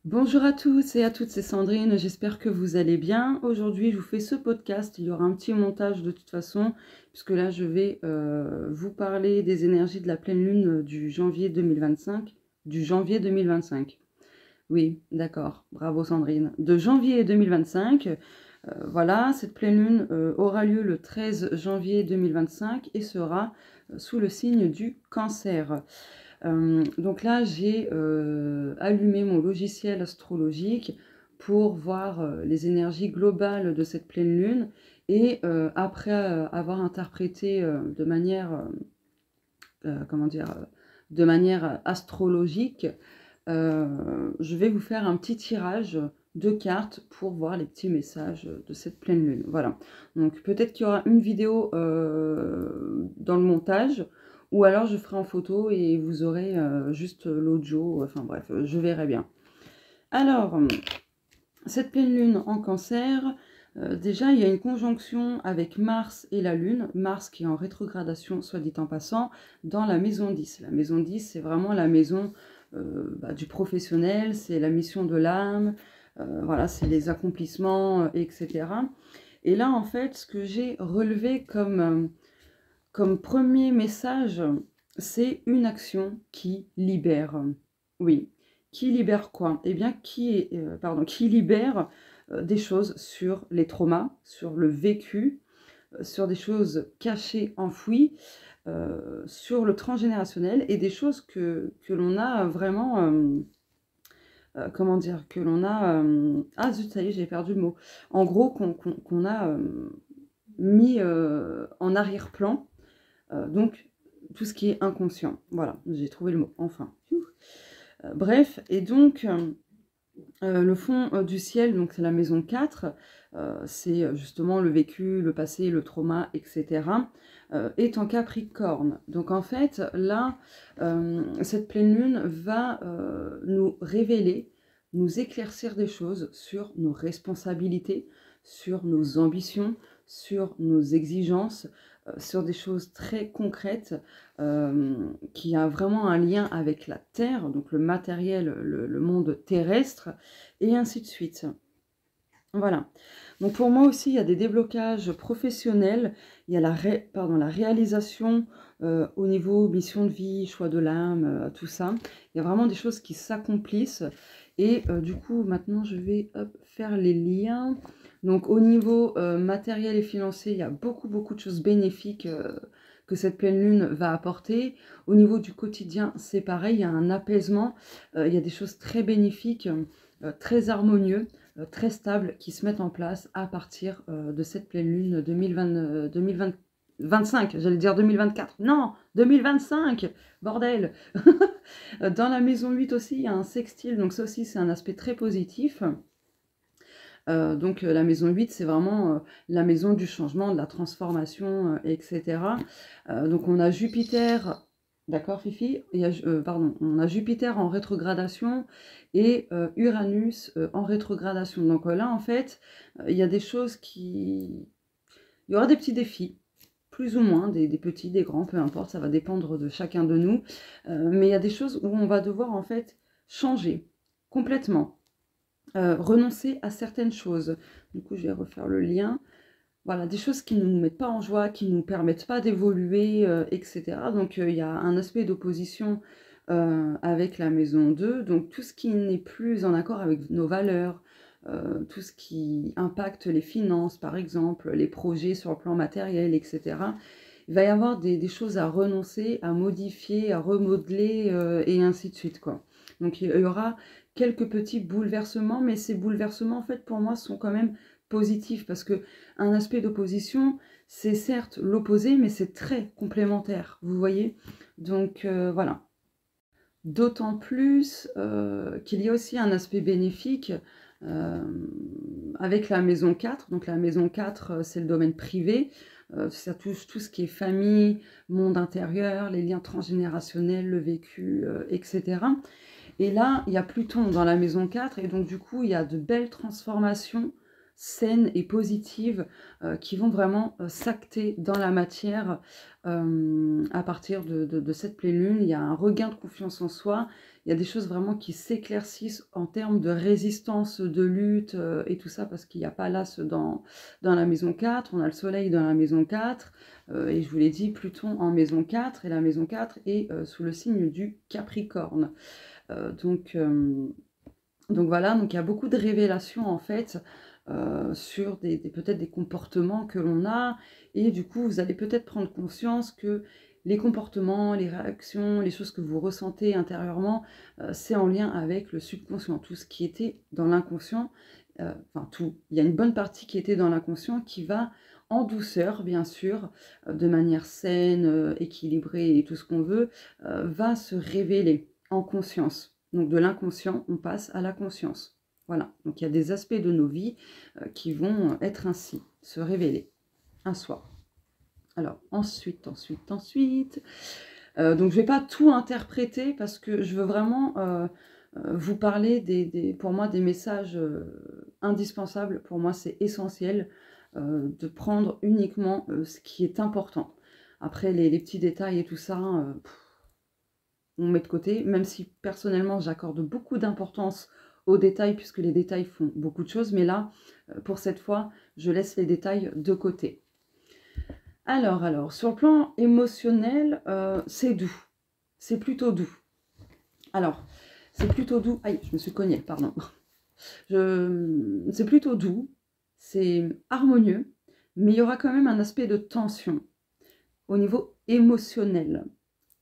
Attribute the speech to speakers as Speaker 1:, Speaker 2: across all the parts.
Speaker 1: Bonjour à tous et à toutes, c'est Sandrine, j'espère que vous allez bien. Aujourd'hui, je vous fais ce podcast, il y aura un petit montage de toute façon, puisque là, je vais vous parler des énergies de la pleine lune du janvier 2025. Du janvier 2025. Oui, d'accord, bravo Sandrine. De janvier 2025, voilà, cette pleine lune aura lieu le 13 janvier 2025 et sera sous le signe du Cancer. Donc là, j'ai allumé mon logiciel astrologique pour voir les énergies globales de cette pleine lune. Et après avoir interprété comment dire, de manière astrologique, je vais vous faire un petit tirage de cartes pour voir les petits messages de cette pleine lune. Voilà. Donc peut-être qu'il y aura une vidéo dans le montage, ou alors je ferai en photo et vous aurez juste l'audio. Enfin bref, je verrai bien. Alors, cette pleine lune en Cancer, déjà il y a une conjonction avec Mars et la Lune. Mars qui est en rétrogradation, soit dit en passant, dans la maison 10. La maison 10, c'est vraiment la maison du professionnel, c'est la mission de l'âme, voilà, c'est les accomplissements, etc. Et là, en fait, ce que j'ai relevé comme premier message, c'est une action qui libère. Oui. Qui libère quoi? Eh bien, qui libère des choses sur les traumas, sur le vécu, sur des choses cachées, enfouies, sur le transgénérationnel et des choses que l'on a vraiment, comment dire, que l'on a, ah zut, ça y est, j'ai perdu le mot. En gros, qu'on a mis en arrière-plan, donc tout ce qui est inconscient. Voilà, j'ai trouvé le mot, enfin. Bref, et donc le fond du ciel, donc c'est la maison 4, c'est justement le vécu, le passé, le trauma, etc., est en Capricorne. Donc en fait, là, cette pleine lune va nous révéler, nous éclaircir des choses sur nos responsabilités, sur nos ambitions, sur nos exigences, sur des choses très concrètes qui a vraiment un lien avec la Terre, donc le matériel, le monde terrestre, et ainsi de suite. Voilà. Donc pour moi aussi, il y a des déblocages professionnels, il y a la réalisation au niveau mission de vie, choix de l'âme, tout ça. Il y a vraiment des choses qui s'accomplissent. Et du coup, maintenant, je vais faire les liens. Donc au niveau matériel et financier, il y a beaucoup de choses bénéfiques que cette pleine lune va apporter. Au niveau du quotidien, c'est pareil, il y a un apaisement, il y a des choses très bénéfiques, très harmonieux, très stables qui se mettent en place à partir de cette pleine lune 2025, j'allais dire 2024, non, 2025, bordel. Dans la maison 8 aussi, il y a un sextile, donc ça aussi c'est un aspect très positif. Donc la maison 8, c'est vraiment la maison du changement, de la transformation, etc. Donc on a Jupiter, d'accord Fifi, on a Jupiter en rétrogradation et Uranus en rétrogradation. Donc là, en fait, il y a des choses qui... Il y aura des petits défis, plus ou moins, des petits, des grands, peu importe, ça va dépendre de chacun de nous. Mais il y a des choses où on va devoir en fait changer complètement. Renoncer à certaines choses. Du coup, je vais refaire le lien. Voilà, des choses qui ne nous mettent pas en joie, qui ne nous permettent pas d'évoluer, etc. Donc, il y a un aspect d'opposition avec la maison 2. Donc, tout ce qui n'est plus en accord avec nos valeurs, tout ce qui impacte les finances, par exemple, les projets sur le plan matériel, etc. Il va y avoir des choses à renoncer, à modifier, à remodeler, et ainsi de suite, quoi. Donc, il y aura quelques petits bouleversements, mais ces bouleversements, en fait, pour moi, sont quand même positifs, parce que un aspect d'opposition, c'est certes l'opposé, mais c'est très complémentaire, vous voyez. Donc, voilà. D'autant plus qu'il y a aussi un aspect bénéfique avec la maison 4. Donc la maison 4, c'est le domaine privé. Ça touche tout ce qui est famille, monde intérieur, les liens transgénérationnels, le vécu, etc. Et là, il y a Pluton dans la maison 4, et donc du coup, il y a de belles transformations saines et positives qui vont vraiment s'acter dans la matière à partir de cette pleine lune. Il y a un regain de confiance en soi, il y a des choses vraiment qui s'éclaircissent en termes de résistance, de lutte et tout ça, parce qu'il n'y a pas l'as dans la maison 4, on a le soleil dans la maison 4, et je vous l'ai dit, Pluton en maison 4, et la maison 4 est sous le signe du Capricorne. Donc voilà, donc il y a beaucoup de révélations en fait sur peut-être des comportements que l'on a, et du coup vous allez peut-être prendre conscience que les comportements, les réactions, les choses que vous ressentez intérieurement, c'est en lien avec le subconscient. Tout ce qui était dans l'inconscient, enfin tout, il y a une bonne partie qui était dans l'inconscient qui va en douceur, bien sûr, de manière saine, équilibrée et tout ce qu'on veut, va se révéler en conscience. Donc de l'inconscient, on passe à la conscience. Voilà, donc il y a des aspects de nos vies qui vont être ainsi, se révéler un soir. Alors ensuite, donc je ne vais pas tout interpréter parce que je veux vraiment vous parler pour moi des messages indispensables. Pour moi, c'est essentiel de prendre uniquement ce qui est important. Après, les petits détails et tout ça, on met de côté, même si personnellement j'accorde beaucoup d'importance aux détails, puisque les détails font beaucoup de choses, mais là, pour cette fois, je laisse les détails de côté. Alors, sur le plan émotionnel, c'est doux, c'est plutôt doux. Alors, c'est plutôt doux, aïe, je me suis cognée, pardon. C'est plutôt doux, c'est harmonieux, mais il y aura quand même un aspect de tension au niveau émotionnel.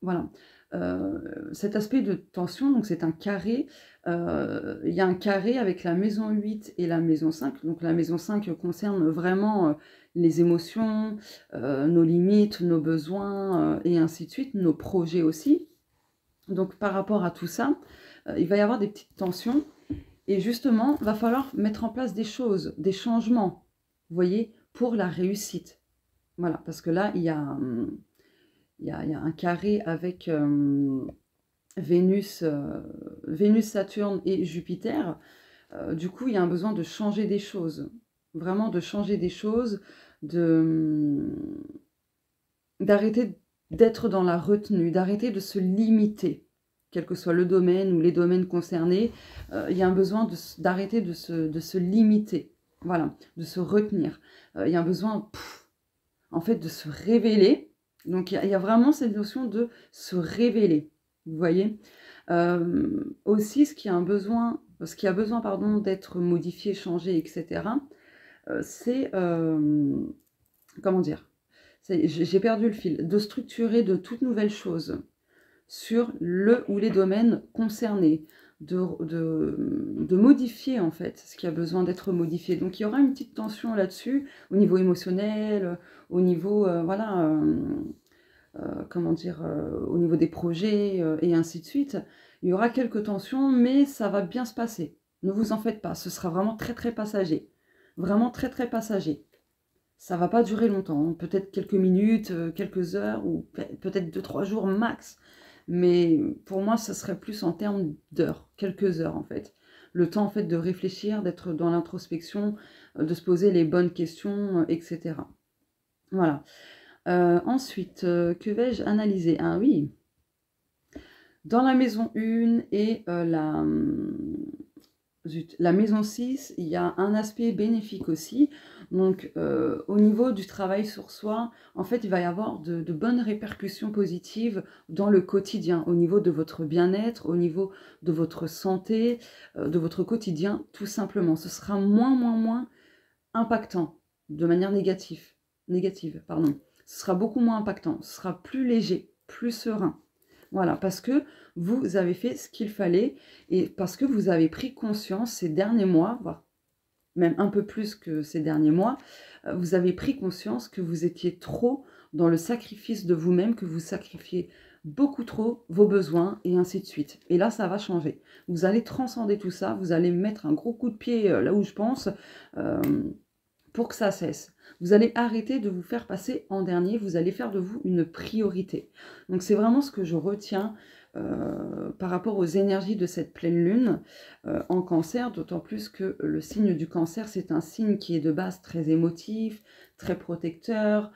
Speaker 1: Voilà. Cet aspect de tension, donc c'est un carré, il y a un carré avec la maison 8 et la maison 5, donc la maison 5 concerne vraiment les émotions, nos limites, nos besoins, et ainsi de suite, nos projets aussi. Donc par rapport à tout ça, il va y avoir des petites tensions, et justement, il va falloir mettre en place des choses, des changements, vous voyez, pour la réussite. Voilà, parce que là, il y a un carré avec Vénus, Saturne et Jupiter. Du coup, il y a un besoin de changer des choses. Vraiment de changer des choses, d'arrêter d'être dans la retenue, d'arrêter de se limiter, quel que soit le domaine ou les domaines concernés. Il y a un besoin d'arrêter de se limiter, voilà, de se retenir. Il y a un besoin, en fait, de se révéler. Donc, il y a vraiment cette notion de se révéler, vous voyez. Aussi, ce qui a besoin d'être modifié, changé, etc., c'est, comment dire, j'ai perdu le fil, de structurer de toutes nouvelles choses sur le ou les domaines concernés, de modifier en fait ce qui a besoin d'être modifié. Donc il y aura une petite tension là-dessus, au niveau émotionnel, au niveau, voilà, comment dire, au niveau des projets et ainsi de suite. Il y aura quelques tensions, mais ça va bien se passer. Ne vous en faites pas, ce sera vraiment très très passager. Vraiment très très passager. Ça va pas durer longtemps, hein. Peut-être quelques minutes, quelques heures, ou peut-être 2-3 jours max. Mais pour moi, ça serait plus en termes d'heures, quelques heures en fait. Le temps en fait de réfléchir, d'être dans l'introspection, de se poser les bonnes questions, etc. Voilà. Ensuite, que vais-je analyser? Ah oui, dans la maison 1 et la maison 6, il y a un aspect bénéfique aussi. Donc, au niveau du travail sur soi, en fait, il va y avoir de bonnes répercussions positives dans le quotidien, au niveau de votre bien-être, au niveau de votre santé, de votre quotidien, tout simplement. Ce sera moins impactant, de manière négative, pardon. Ce sera beaucoup moins impactant, ce sera plus léger, plus serein. Voilà, parce que vous avez fait ce qu'il fallait et parce que vous avez pris conscience ces derniers mois, voire même un peu plus que ces derniers mois, vous avez pris conscience que vous étiez trop dans le sacrifice de vous-même, que vous sacrifiez beaucoup trop vos besoins et ainsi de suite. Et là, ça va changer. Vous allez transcender tout ça, vous allez mettre un gros coup de pied là où je pense pour que ça cesse. Vous allez arrêter de vous faire passer en dernier, vous allez faire de vous une priorité. Donc c'est vraiment ce que je retiens par rapport aux énergies de cette pleine lune en cancer, d'autant plus que le signe du cancer, c'est un signe qui est de base très émotif, très protecteur,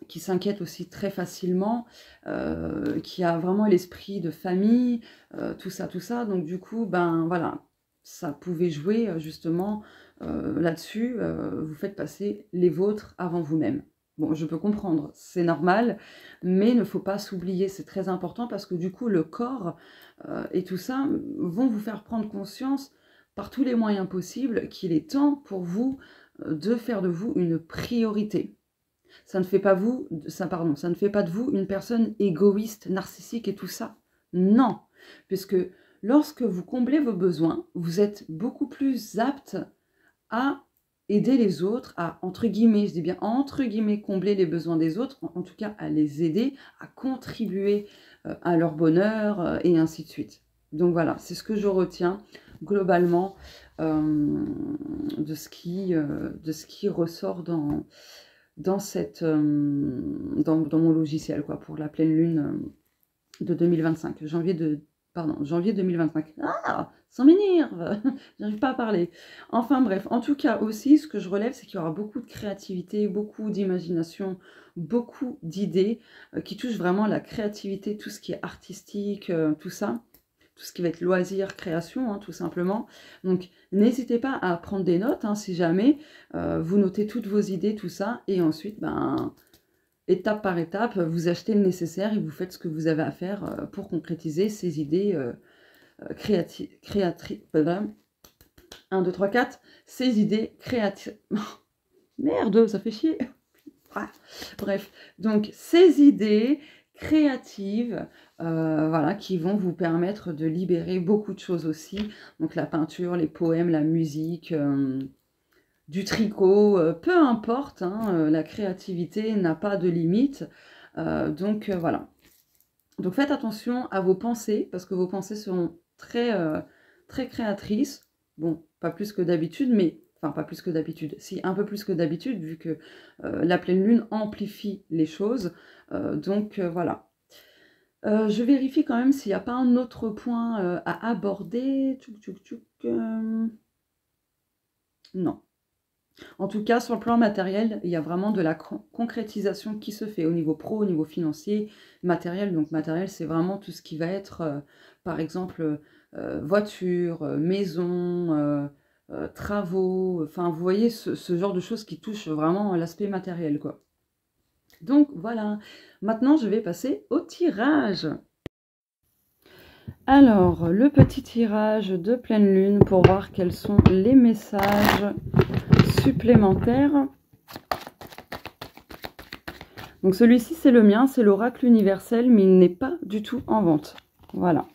Speaker 1: qui s'inquiète aussi très facilement, qui a vraiment l'esprit de famille, tout ça, tout ça. Donc du coup, ben voilà, ça pouvait jouer justement là-dessus. Vous faites passer les vôtres avant vous-même. Bon, je peux comprendre, c'est normal, mais il ne faut pas s'oublier, c'est très important parce que du coup, le corps et tout ça vont vous faire prendre conscience par tous les moyens possibles qu'il est temps pour vous de faire de vous une priorité. Ça ne fait pas ça ne fait pas de vous une personne égoïste, narcissique et tout ça. Non, puisque lorsque vous comblez vos besoins, vous êtes beaucoup plus apte à aider les autres, à, entre guillemets, je dis bien entre guillemets, combler les besoins des autres, en tout cas à les aider, à contribuer à leur bonheur et ainsi de suite. Donc voilà, c'est ce que je retiens globalement de ce qui ressort dans mon logiciel, quoi, pour la pleine lune de 2025, janvier 2025. Ah, ça m'énerve, j'arrive pas à parler. Enfin bref, en tout cas aussi, ce que je relève, c'est qu'il y aura beaucoup de créativité, beaucoup d'imagination, beaucoup d'idées qui touchent vraiment la créativité, tout ce qui est artistique, tout ça. Tout ce qui va être loisir, création, hein, tout simplement. Donc, n'hésitez pas à prendre des notes, hein, si jamais. Vous notez toutes vos idées, tout ça. Et ensuite, ben, étape par étape, vous achetez le nécessaire et vous faites ce que vous avez à faire pour concrétiser ces idées créatives. 1, 2, 3, 4. Ces idées créatives. Merde, ça fait chier. Bref, donc ces idées créatives, voilà, qui vont vous permettre de libérer beaucoup de choses aussi. Donc la peinture, les poèmes, la musique, du tricot, peu importe, hein, la créativité n'a pas de limite. Donc voilà. Donc faites attention à vos pensées, parce que vos pensées seront très, très créatrices. Bon, pas plus que d'habitude, mais... Enfin, pas plus que d'habitude. Si, un peu plus que d'habitude, vu que la pleine lune amplifie les choses. Donc, voilà. Je vérifie quand même s'il n'y a pas un autre point à aborder. Non. En tout cas, sur le plan matériel, il y a vraiment de la concrétisation qui se fait au niveau pro, au niveau financier, matériel. Donc, matériel, c'est vraiment tout ce qui va être, par exemple, voiture, maison... travaux, enfin vous voyez ce genre de choses qui touchent vraiment l'aspect matériel, quoi. Donc voilà, maintenant je vais passer au tirage. Alors, le petit tirage de pleine lune pour voir quels sont les messages supplémentaires. Donc celui-ci c'est le mien, c'est l'oracle universel, mais il n'est pas du tout en vente. Voilà.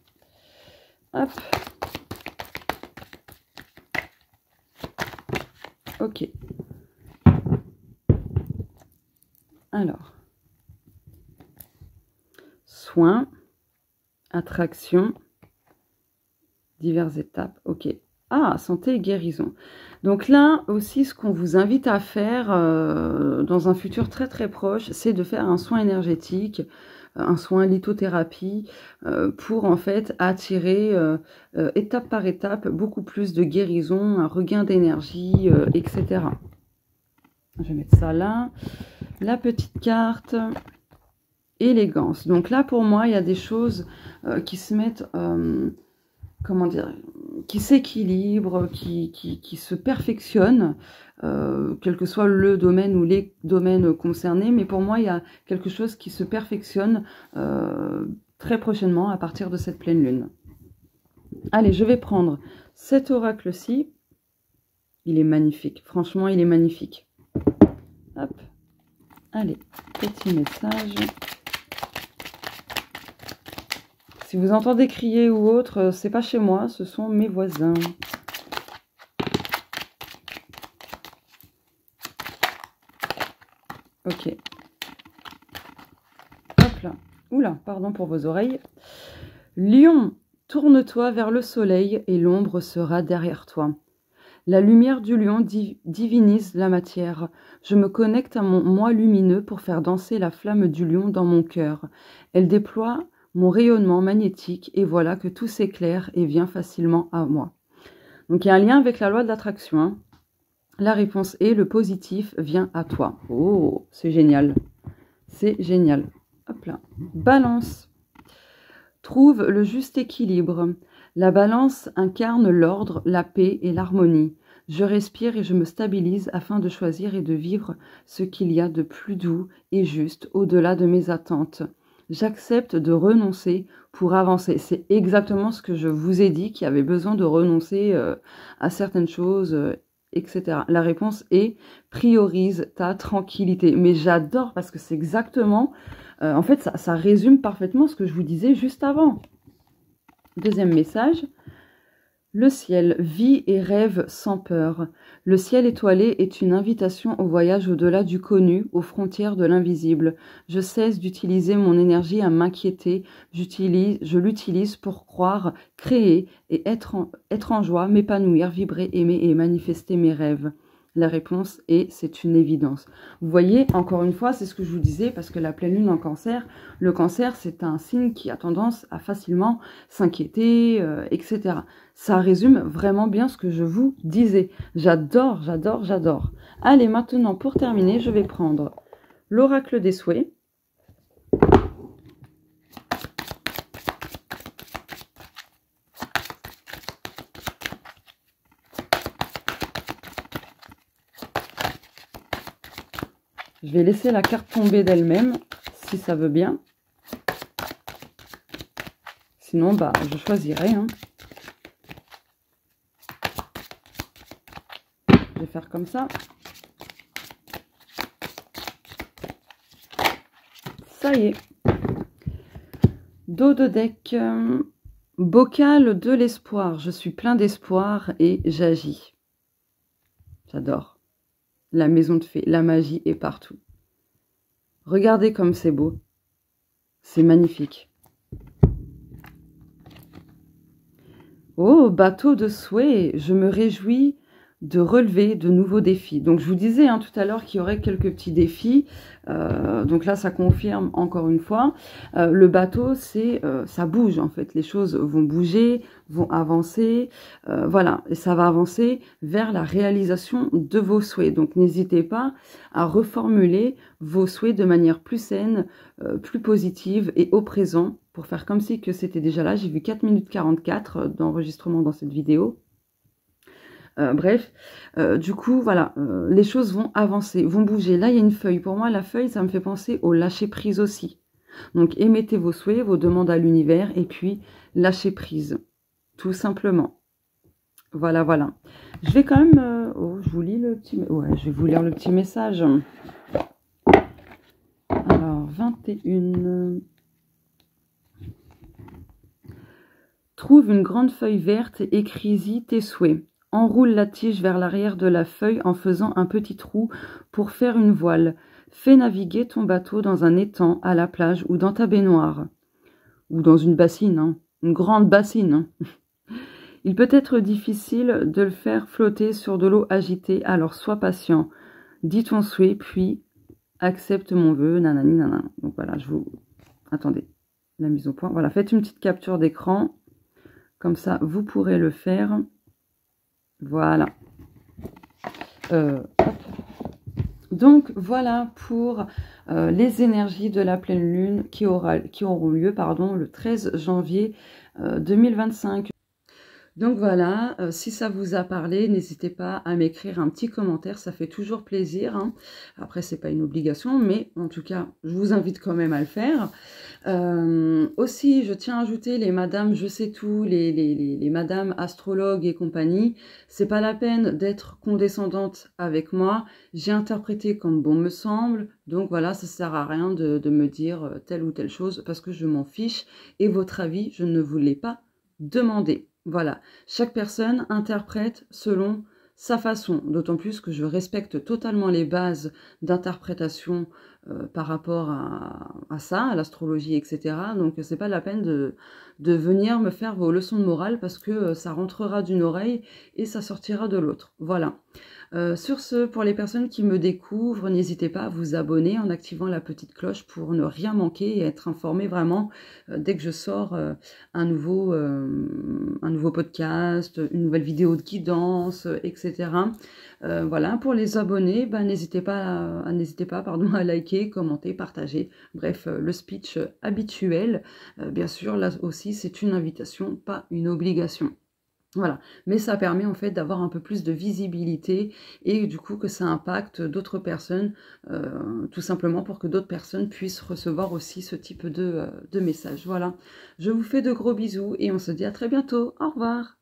Speaker 1: Hop. Ok. Alors, soins, attraction, diverses étapes, ok. Ah, santé et guérison. Donc là aussi, ce qu'on vous invite à faire dans un futur très très proche, c'est de faire un soin énergétique, un soin lithothérapie, pour en fait attirer étape par étape beaucoup plus de guérison, un regain d'énergie, etc. Je vais mettre ça là. La petite carte, élégance. Donc là, pour moi, il y a des choses qui se mettent, comment dire, qui s'équilibrent, qui se perfectionnent, quel que soit le domaine ou les domaines concernés. Mais pour moi, il y a quelque chose qui se perfectionne très prochainement à partir de cette pleine lune. Allez, je vais prendre cet oracle-ci. Il est magnifique. Franchement, il est magnifique. Hop. Allez, petit message. Si vous entendez crier ou autre, c'est pas chez moi, ce sont mes voisins. Ok. Hop là. Oula, pardon pour vos oreilles. Lion, tourne-toi vers le soleil et l'ombre sera derrière toi. La lumière du lion divinise la matière. Je me connecte à mon moi lumineux pour faire danser la flamme du lion dans mon cœur. Elle déploie mon rayonnement magnétique et voilà que tout s'éclaire et vient facilement à moi. Donc il y a un lien avec la loi de l'attraction. Hein. La réponse est le positif vient à toi. Oh, c'est génial. C'est génial. Hop là. Balance. Trouve le juste équilibre. La balance incarne l'ordre, la paix et l'harmonie. Je respire et je me stabilise afin de choisir et de vivre ce qu'il y a de plus doux et juste au-delà de mes attentes. J'accepte de renoncer pour avancer. C'est exactement ce que je vous ai dit, qu'il y avait besoin de renoncer à certaines choses, etc. La réponse est priorise ta tranquillité. Mais j'adore parce que c'est exactement, en fait, ça résume parfaitement ce que je vous disais juste avant. Deuxième message. Le ciel vit et rêve sans peur. Le ciel étoilé est une invitation au voyage au-delà du connu, aux frontières de l'invisible. Je cesse d'utiliser mon énergie à m'inquiéter. Je l'utilise pour croire, créer et être en joie, m'épanouir, vibrer, aimer et manifester mes rêves. La réponse est, c'est une évidence. Vous voyez, encore une fois, c'est ce que je vous disais, parce que la pleine lune en cancer, le cancer, c'est un signe qui a tendance à facilement s'inquiéter, etc. Ça résume vraiment bien ce que je vous disais. J'adore, j'adore, j'adore. Allez, maintenant, pour terminer, je vais prendre l'oracle des souhaits. Je vais laisser la carte tomber d'elle-même, si ça veut bien. Sinon, bah, je choisirai. Hein. Je vais faire comme ça. Ça y est. Dos de deck. Bocal de l'espoir. Je suis plein d'espoir et j'agis. J'adore. La maison de fées, la magie est partout. Regardez comme c'est beau. C'est magnifique. Oh, bateau de souhait. Je me réjouis de relever de nouveaux défis. Donc, je vous disais hein, tout à l'heure qu'il y aurait quelques petits défis. Donc là, ça confirme encore une fois. Le bateau, ça bouge en fait. Les choses vont bouger, vont avancer. Voilà, et ça va avancer vers la réalisation de vos souhaits. Donc, n'hésitez pas à reformuler vos souhaits de manière plus saine, plus positive et au présent pour faire comme si que c'était déjà là. J'ai vu 4 minutes 44 d'enregistrement dans cette vidéo. Bref, du coup, voilà, les choses vont avancer, vont bouger. Là, il y a une feuille. Pour moi, la feuille, ça me fait penser au lâcher-prise aussi. Donc, émettez vos souhaits, vos demandes à l'univers et puis lâchez prise, tout simplement. Voilà, voilà. Je vais quand même... oh, je vous lis le petit... Ouais, je vais vous lire le petit message. Alors, 21... Trouve une grande feuille verte et écris-y tes souhaits. Enroule la tige vers l'arrière de la feuille en faisant un petit trou pour faire une voile. Fais naviguer ton bateau dans un étang, à la plage ou dans ta baignoire. Ou dans une bassine, hein. Une grande bassine. Il peut être difficile de le faire flotter sur de l'eau agitée, alors sois patient. Dis ton souhait, puis accepte mon vœu, nanani, nanana. Donc voilà, je vous... Attendez, la mise au point. Voilà, faites une petite capture d'écran. Comme ça, vous pourrez le faire. Voilà. Donc, voilà pour les énergies de la pleine lune qui auront lieu le 13 janvier 2025. Donc voilà, si ça vous a parlé, n'hésitez pas à m'écrire un petit commentaire, ça fait toujours plaisir. Hein. Après, c'est pas une obligation, mais en tout cas, je vous invite quand même à le faire. Aussi, je tiens à ajouter les madames je sais tout, les madames astrologues et compagnie. C'est pas la peine d'être condescendante avec moi. J'ai interprété comme bon me semble. Donc voilà, ça sert à rien de me dire telle ou telle chose parce que je m'en fiche. Et votre avis, je ne vous l'ai pas demandé. Voilà, chaque personne interprète selon sa façon, d'autant plus que je respecte totalement les bases d'interprétation par rapport à ça, à l'astrologie, etc. Donc, c'est pas la peine de venir me faire vos leçons de morale parce que ça rentrera d'une oreille et ça sortira de l'autre. Voilà. Sur ce, pour les personnes qui me découvrent, n'hésitez pas à vous abonner en activant la petite cloche pour ne rien manquer et être informé vraiment dès que je sors un nouveau podcast, une nouvelle vidéo de guidance, etc. Voilà, pour les abonnés, ben, n'hésitez pas, pardon, à liker, commenter, partager. Bref, le speech habituel. Bien sûr, là aussi, c'est une invitation, pas une obligation. Voilà, mais ça permet en fait d'avoir un peu plus de visibilité et du coup que ça impacte d'autres personnes, tout simplement pour que d'autres personnes puissent recevoir aussi ce type de message. Voilà, je vous fais de gros bisous et on se dit à très bientôt. Au revoir.